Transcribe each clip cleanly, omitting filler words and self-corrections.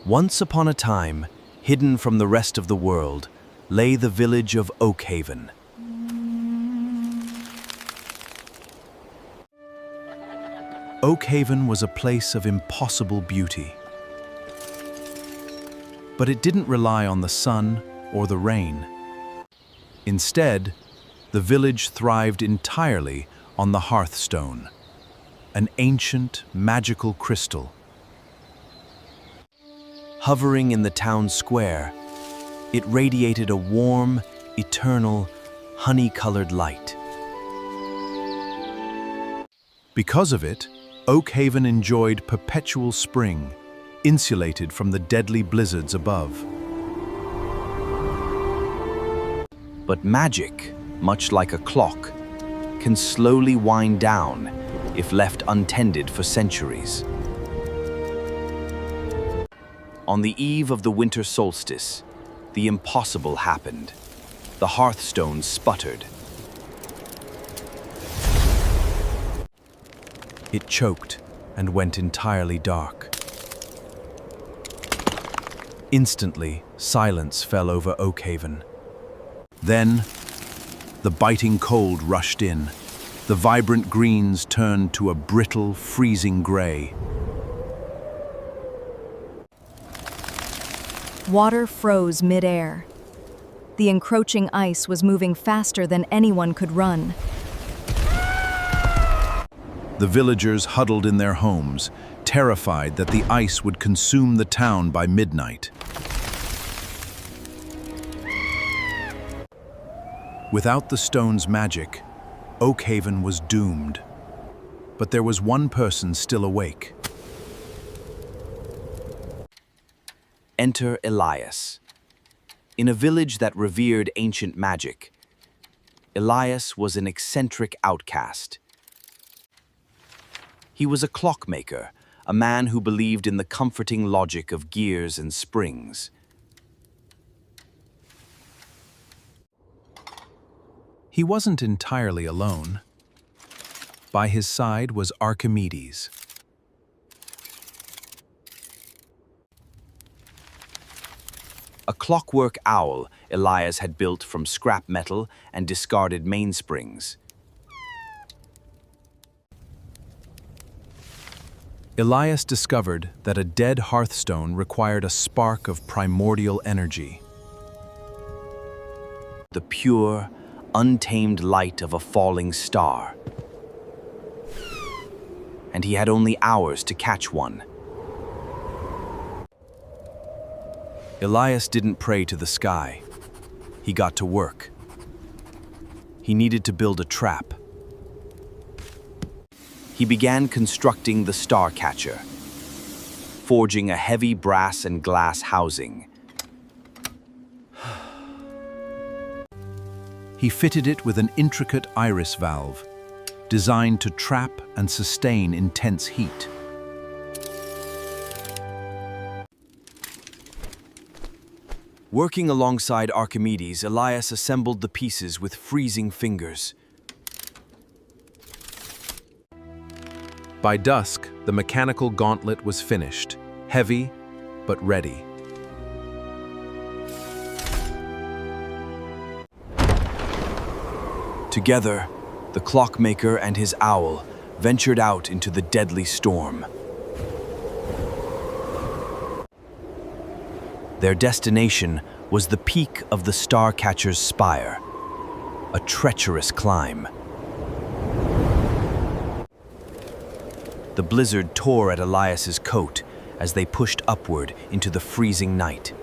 Once upon a time, hidden from the rest of the world, lay the village of Oakhaven. Oakhaven was a place of impossible beauty. But it didn't rely on the sun or the rain. Instead, the village thrived entirely on the Hearthstone, an ancient, magical crystal. Hovering in the town square, it radiated a warm, eternal, honey-colored light. Because of it, Oakhaven enjoyed perpetual spring, insulated from the deadly blizzards above. But magic, much like a clock, can slowly wind down if left untended for centuries. On the eve of the winter solstice, the impossible happened. The Hearthstone sputtered. It choked and went entirely dark. Instantly, silence fell over Oakhaven. Then, the biting cold rushed in. The vibrant greens turned to a brittle, freezing gray. Water froze mid-air. The encroaching ice was moving faster than anyone could run. The villagers huddled in their homes, terrified that the ice would consume the town by midnight. Without the stone's magic, Oakhaven was doomed. But there was one person still awake. Enter Elias. In a village that revered ancient magic, Elias was an eccentric outcast. He was a clockmaker, a man who believed in the comforting logic of gears and springs. He wasn't entirely alone. By his side was Archimedes. A clockwork owl Elias had built from scrap metal and discarded mainsprings. Elias discovered that a dead Hearthstone required a spark of primordial energy. The pure, untamed light of a falling star. And he had only hours to catch one. Elias didn't pray to the sky. He got to work. He needed to build a trap. He began constructing the star catcher, forging a heavy brass and glass housing. He fitted it with an intricate iris valve, designed to trap and sustain intense heat. Working alongside Archimedes, Elias assembled the pieces with freezing fingers. By dusk, the mechanical gauntlet was finished, heavy but ready. Together, the clockmaker and his owl ventured out into the deadly storm. Their destination was the peak of the Starcatcher's Spire, a treacherous climb. The blizzard tore at Elias's coat as they pushed upward into the freezing night.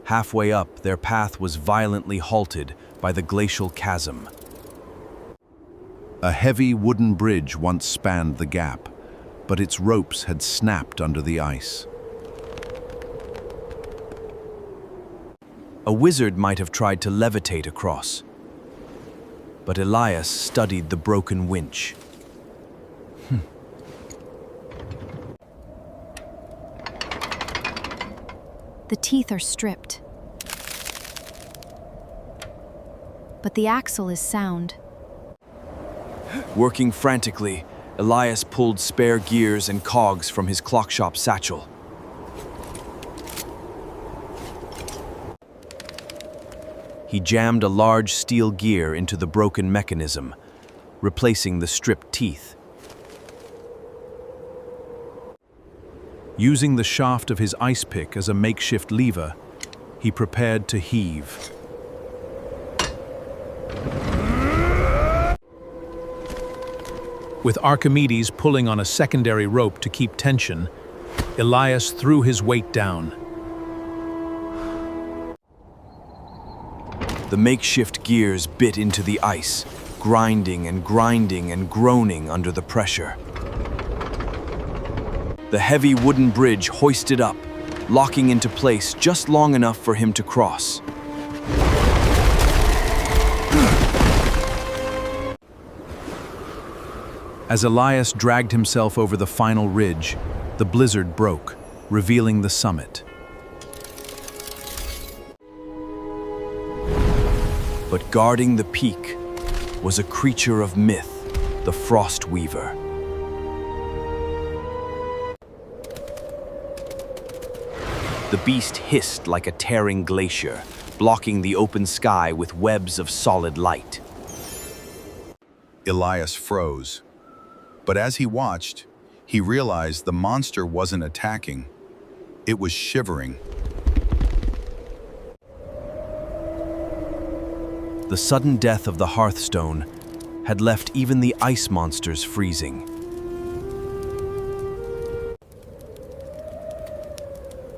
Halfway up, their path was violently halted by the glacial chasm. A heavy wooden bridge once spanned the gap, but its ropes had snapped under the ice. A wizard might have tried to levitate across, but Elias studied the broken winch. The teeth are stripped, but the axle is sound. Working frantically, Elias pulled spare gears and cogs from his clockshop satchel. He jammed a large steel gear into the broken mechanism, replacing the stripped teeth. Using the shaft of his ice pick as a makeshift lever, he prepared to heave. With Archimedes pulling on a secondary rope to keep tension, Elias threw his weight down. The makeshift gears bit into the ice, grinding and grinding and groaning under the pressure. The heavy wooden bridge hoisted up, locking into place just long enough for him to cross. As Elias dragged himself over the final ridge, the blizzard broke, revealing the summit. But guarding the peak was a creature of myth, the Frost Weaver. The beast hissed like a tearing glacier, blocking the open sky with webs of solid light. Elias froze. But as he watched, he realized the monster wasn't attacking. It was shivering. The sudden death of the Hearthstone had left even the ice monsters freezing.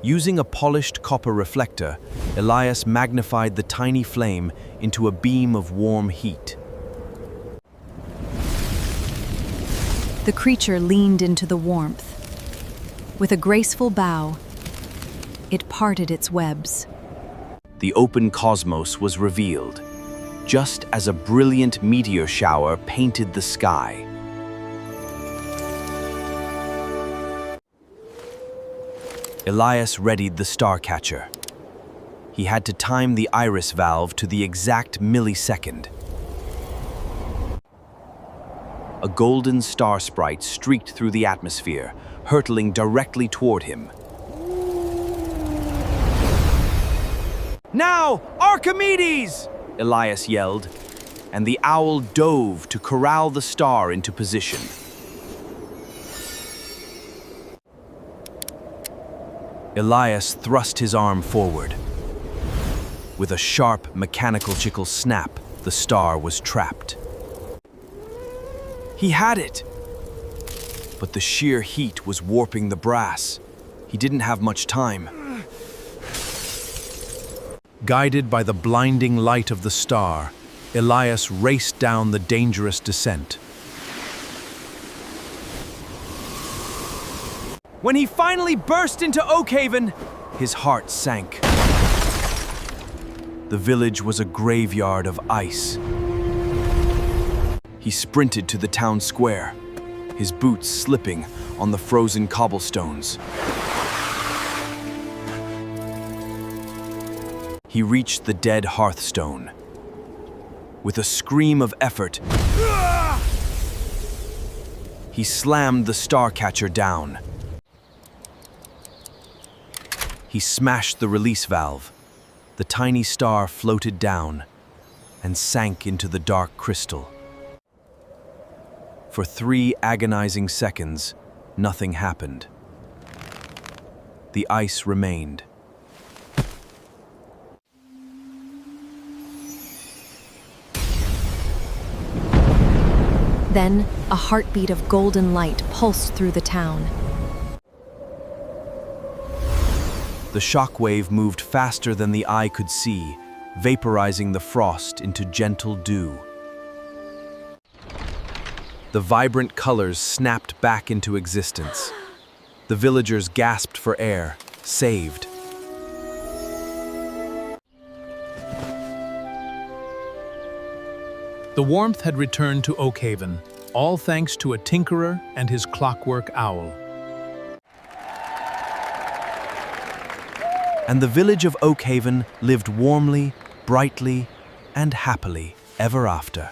Using a polished copper reflector, Elias magnified the tiny flame into a beam of warm heat. The creature leaned into the warmth. With a graceful bow, it parted its webs. The open cosmos was revealed, just as a brilliant meteor shower painted the sky. Elias readied the starcatcher. He had to time the iris valve to the exact millisecond. A golden star sprite streaked through the atmosphere, hurtling directly toward him. "Now, Archimedes!" Elias yelled, and the owl dove to corral the star into position. Elias thrust his arm forward. With a sharp, mechanical snap, the star was trapped. He had it! But the sheer heat was warping the brass. He didn't have much time. Guided by the blinding light of the star, Elias raced down the dangerous descent. When he finally burst into Oakhaven, his heart sank. The village was a graveyard of ice. He sprinted to the town square, his boots slipping on the frozen cobblestones. He reached the dead Hearthstone. With a scream of effort, he slammed the starcatcher down. He smashed the release valve. The tiny star floated down and sank into the dark crystal. For 3 agonizing seconds, nothing happened. The ice remained. Then, a heartbeat of golden light pulsed through the town. The shockwave moved faster than the eye could see, vaporizing the frost into gentle dew. The vibrant colors snapped back into existence. The villagers gasped for air, saved. The warmth had returned to Oakhaven, all thanks to a tinkerer and his clockwork owl. And the village of Oakhaven lived warmly, brightly, and happily ever after.